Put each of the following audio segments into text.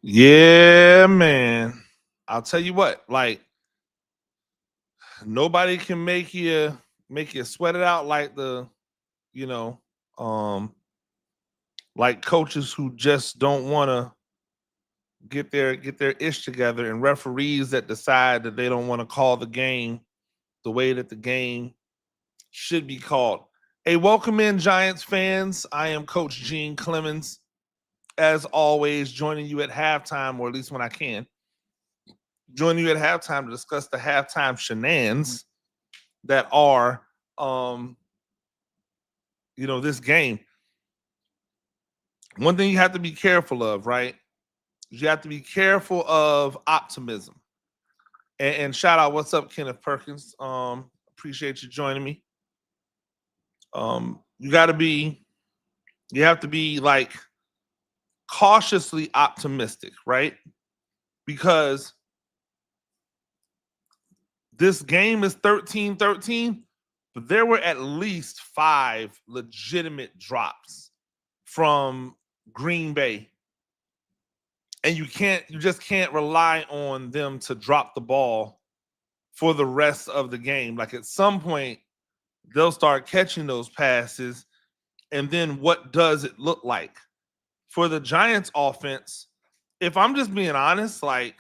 Yeah, man. I'll tell you what, like nobody can make you sweat it out like you know, um like coaches who just don't want to get their ish together and referees that decide that they don't want to call the game the way that the game should be called. Hey, welcome in Giants fans. I am Coach Gene Clemons, as always, joining you at halftime, or at least when I can. Joining you at halftime to discuss the halftime shenanigans that are um this game. One thing you have to be careful of, right? You have to be careful of optimism. And shout out, what's up, Kenneth Perkins? Appreciate you joining me. You got to be, you have to be like cautiously optimistic, right? Because this game is 13-13, but there were at least 5 legitimate drops from Green Bay. And you just can't rely on them to drop the ball for the rest of the game. Like at some point, they'll start catching those passes. And then what does it look like? For the Giants offense, if I'm just being honest, like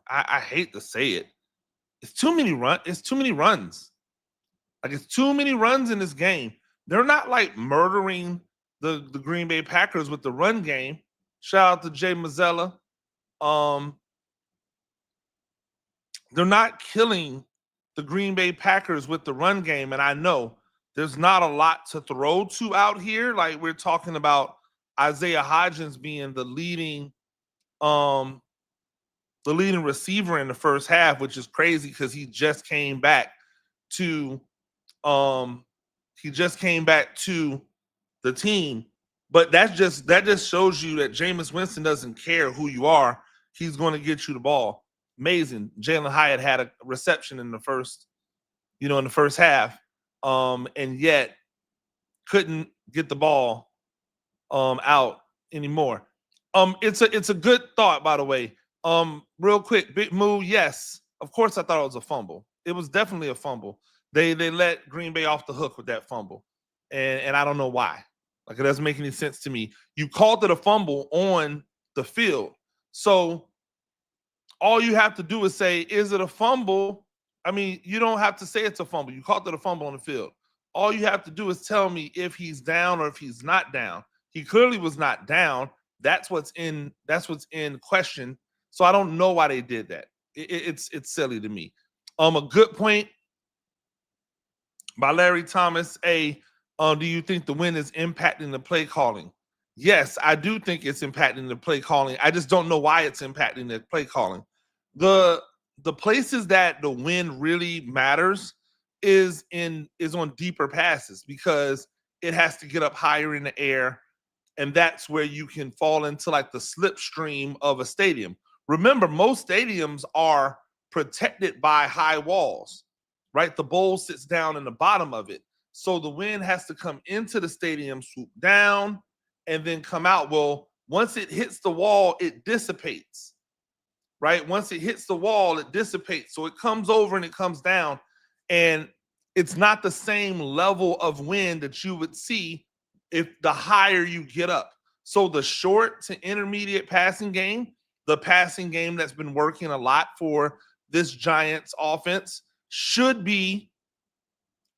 I hate to say it, it's too many runs. Like it's too many runs in this game. They're not like murdering the Green Bay Packers with the run game. Shout out to Jay Mazzella. They're not killing the Green Bay Packers with the run game, and I know there's not a lot to throw to out here. Like we're talking about Isaiah Hodgins being the leading receiver in the first half, which is crazy because he just came back to the team. But that just shows you that Jameis Winston doesn't care who you are. He's going to get you the ball. Amazing. Jalen Hyatt had a reception in the first half, and yet couldn't get the ball out anymore. It's a good thought, by the way. Real quick, Big Moo. Yes, of course, I thought it was a fumble. It was definitely a fumble. They let Green Bay off the hook with that fumble, and I don't know why. Like it doesn't make any sense to me. You called it a fumble on the field, so all you have to do is say, "Is it a fumble?" I mean, you don't have to say it's a fumble. You called it a fumble on the field. All you have to do is tell me if he's down or if he's not down. He clearly was not down. That's what's in question. So I don't know why they did that. It's silly to me. A good point by Larry Thomas. Do you think the win is impacting the play calling? Yes, I do think it's impacting the play calling. I just don't know why it's impacting the play calling. The places that the win really matters is on deeper passes because it has to get up higher in the air, and that's where you can fall into like the slipstream of a stadium. Remember, most stadiums are protected by high walls, right? The bowl sits down in the bottom of it. So the wind has to come into the stadium, swoop down, and then come out. Well, once it hits the wall, it dissipates, right? Once it hits the wall, it dissipates. So it comes over and it comes down. And it's not the same level of wind that you would see if the higher you get up. So the short to intermediate passing game, the passing game that's been working a lot for this Giants offense, should be,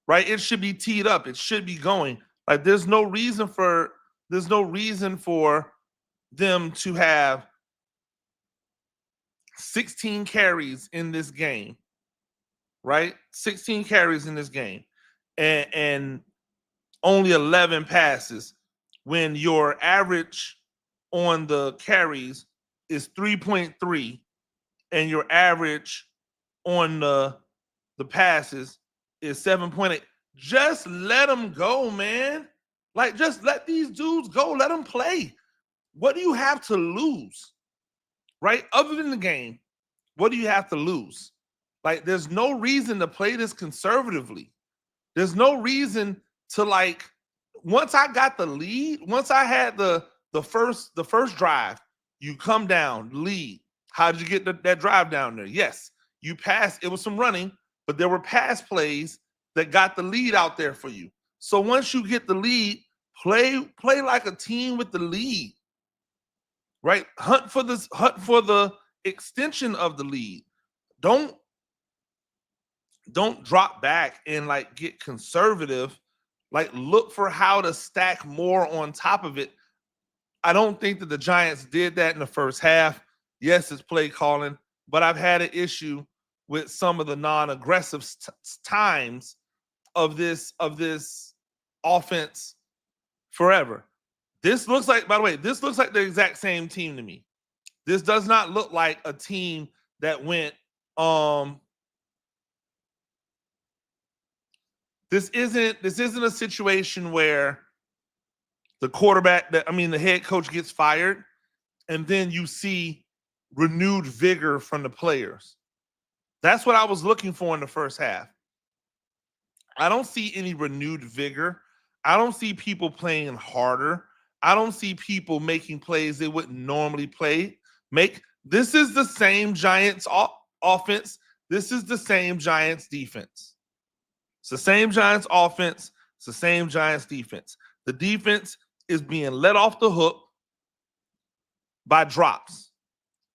right? It should be teed up. It should be going. Like there's no reason for them to have 16 carries in this game, right? 16 carries in this game and only 11 passes when your average on the carries is 3.3 and your average on the passes is 7.8. Just let them go, man. Like, just let these dudes go. Let them play. What do you have to lose, right? Other than the game, what do you have to lose? Like, there's no reason to play this conservatively. There's no reason to, like, once I got the lead, once I had the The first drive, you come down, lead. How did you get that drive down there? Yes, you passed. It was some running, but there were pass plays that got the lead out there for you. So once you get the lead, play like a team with the lead, right? Hunt for the extension of the lead. Don't drop back and like get conservative. Like look for how to stack more on top of it. I don't think that the Giants did that in the first half. Yes, it's play calling, but I've had an issue with some of the non-aggressive times of this offense forever. This looks like, by the way, this looks like the exact same team to me. This does not look like a team that went this isn't a situation where the head coach gets fired and then you see renewed vigor from the players. That's what I was looking for in the first half. I don't see any renewed vigor. I don't see people playing harder. I don't see people making plays they wouldn't normally make. This is the same Giants offense. This is the same Giants defense. It's the same Giants offense. It's the same Giants defense. The defense is being let off the hook by drops.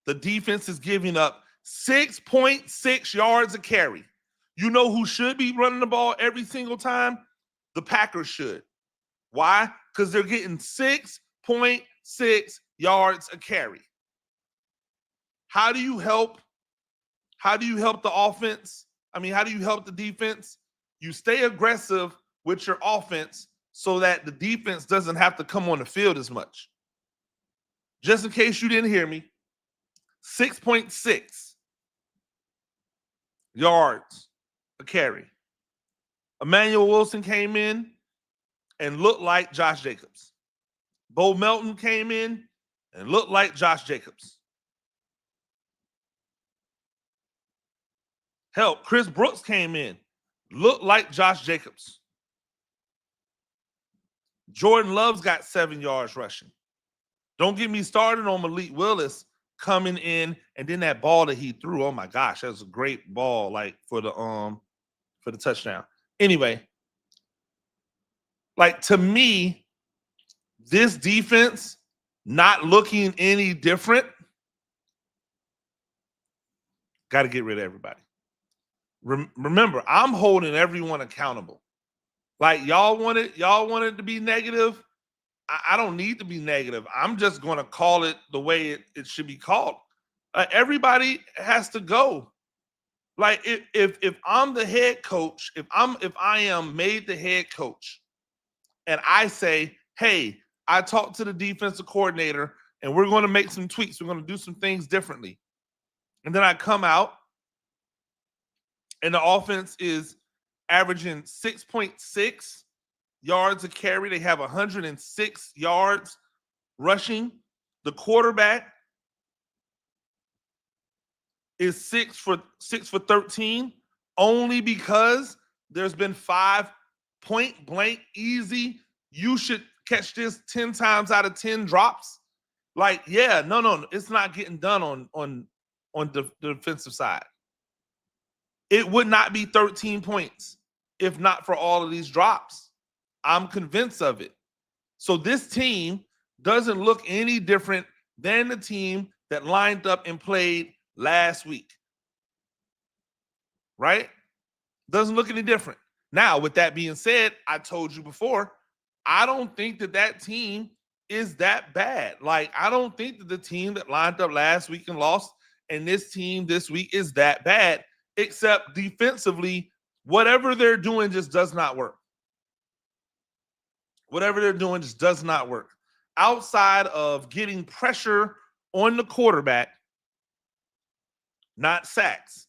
The defense is giving up 6.6 yards a carry. You know who should be running the ball every single time? The Packers should. Why? Because they're getting 6.6 yards a carry. How do you help? How do you help the offense? How do you help the defense? You stay aggressive with your offense so that the defense doesn't have to come on the field as much. Just in case you didn't hear me, 6.6 yards a carry. Emmanuel Wilson came in and looked like Josh Jacobs. Bo Melton came in and looked like Josh Jacobs. Hell, Chris Brooks came in, looked like Josh Jacobs. Jordan Love's got 7 yards rushing. Don't get me started on Malik Willis coming in, and then that ball that he threw. Oh my gosh, that was a great ball, like for the touchdown. Anyway, like to me, this defense not looking any different. Got to get rid of everybody. Remember, I'm holding everyone accountable. Like y'all wanted to be negative. I don't need to be negative. I'm just going to call it the way it should be called. Everybody has to go. Like if I'm the head coach, if I am made the head coach, and I say, hey, I talked to the defensive coordinator, and we're going to make some tweaks. We're going to do some things differently, and then I come out, and the offense is averaging 6.6 yards a carry. They have 106 yards rushing. The quarterback is 6 for 13 only because there's been 5 point blank easy. You should catch this 10 times out of 10 drops. Like, yeah, no, it's not getting done on the defensive side. It would not be 13 points if not for all of these drops. I'm convinced of it. So this team doesn't look any different than the team that lined up and played last week. Right? Doesn't look any different. Now, with that being said, I told you before, I don't think that team is that bad. Like, I don't think that the team that lined up last week and lost and this team this week is that bad, except defensively, whatever they're doing just does not work. Whatever they're doing just does not work. Outside of getting pressure on the quarterback, not sacks,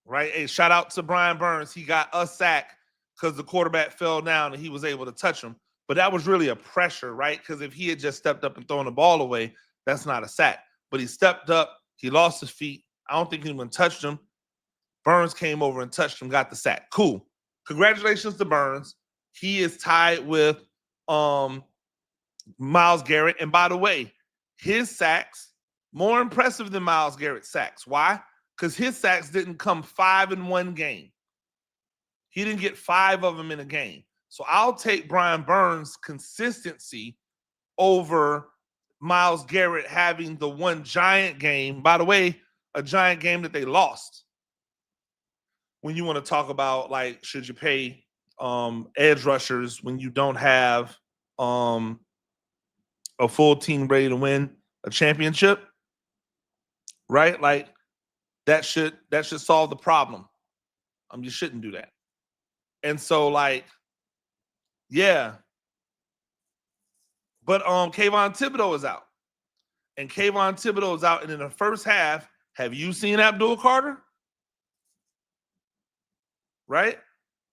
right? Hey, shout out to Brian Burns. He got a sack because the quarterback fell down and he was able to touch him. But that was really a pressure, right? Because if he had just stepped up and thrown the ball away, that's not a sack. But he stepped up. He lost his feet. I don't think anyone touched him. Burns came over and touched him, got the sack. Cool. Congratulations to Burns. He is tied with Myles Garrett. And by the way, his sacks, more impressive than Myles Garrett's sacks. Why? Because his sacks didn't come 5 in one game. He didn't get 5 of them in a game. So I'll take Brian Burns' consistency over Myles Garrett having the one giant game. By the way, a giant game that they lost. When you want to talk about, like, should you pay edge rushers when you don't have a full team ready to win a championship, right? Like, that should solve the problem. You shouldn't do that. And so, like, yeah. But Kayvon Thibodeau is out. And Kayvon Thibodeau is out. And in the first half, have you seen Abdul Carter? Right?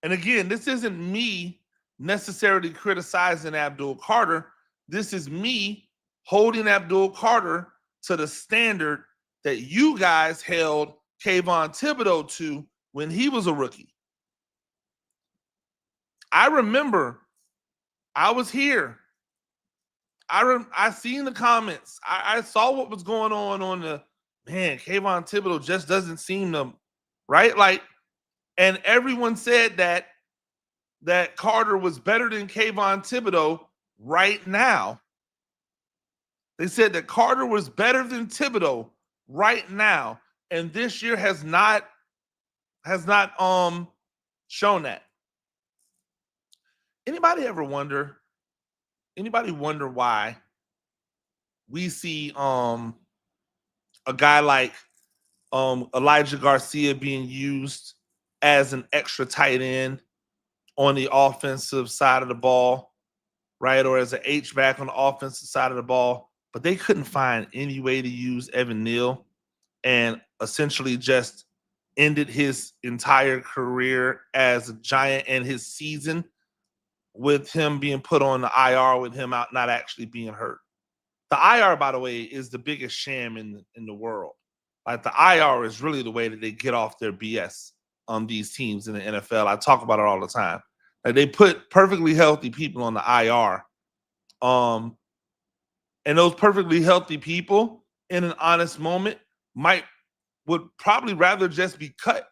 And again, this isn't me necessarily criticizing Abdul Carter. This is me holding Abdul Carter to the standard that you guys held Kayvon Thibodeau to when he was a rookie. I remember I was here. I seen the comments. I saw what was going on the, man, Kayvon Thibodeau just doesn't seem to, right? Like, and everyone said that Carter was better than Kayvon Thibodeau right now. They said that Carter was better than Thibodeau right now. And this year has not shown that. Anybody wonder why we see a guy like Elijah Garcia being used as an extra tight end on the offensive side of the ball, right? Or as an H-back on the offensive side of the ball, but they couldn't find any way to use Evan Neal, and essentially just ended his entire career as a Giant and his season with him being put on the IR with him out not actually being hurt. The IR, by the way, is the biggest sham in the world. Like, the IR is really the way that they get off their BS on these teams in the NFL. I talk about it all the time. Like, they put perfectly healthy people on the IR. And those perfectly healthy people in an honest moment would probably rather just be cut.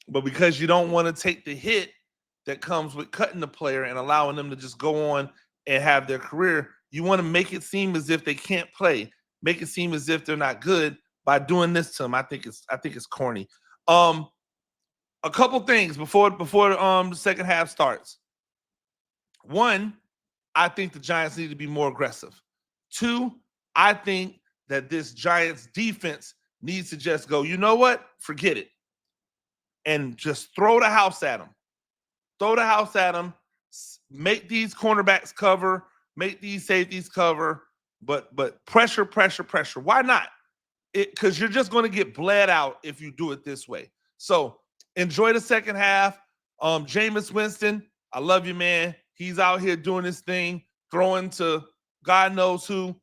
But because you don't want to take the hit that comes with cutting the player and allowing them to just go on and have their career, you want to make it seem as if they can't play, make it seem as if they're not good by doing this to them. I think it's corny. A couple things before the second half starts. One, I think the Giants need to be more aggressive. Two, I think that this Giants defense needs to just go, you know what? Forget it. And just throw the house at them. Throw the house at them. Make these cornerbacks cover. Make these safeties cover. But pressure. Why not? Because you're just going to get bled out if you do it this way. So enjoy the second half. Jameis Winston, I love you, man. He's out here doing his thing, throwing to God knows who.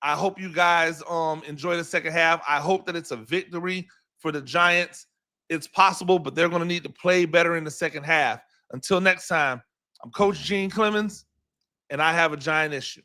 I hope you guys enjoy the second half. I hope that it's a victory for the Giants. It's possible, but they're going to need to play better in the second half. Until next time, I'm Coach Gene Clemons, and I have a Giant issue.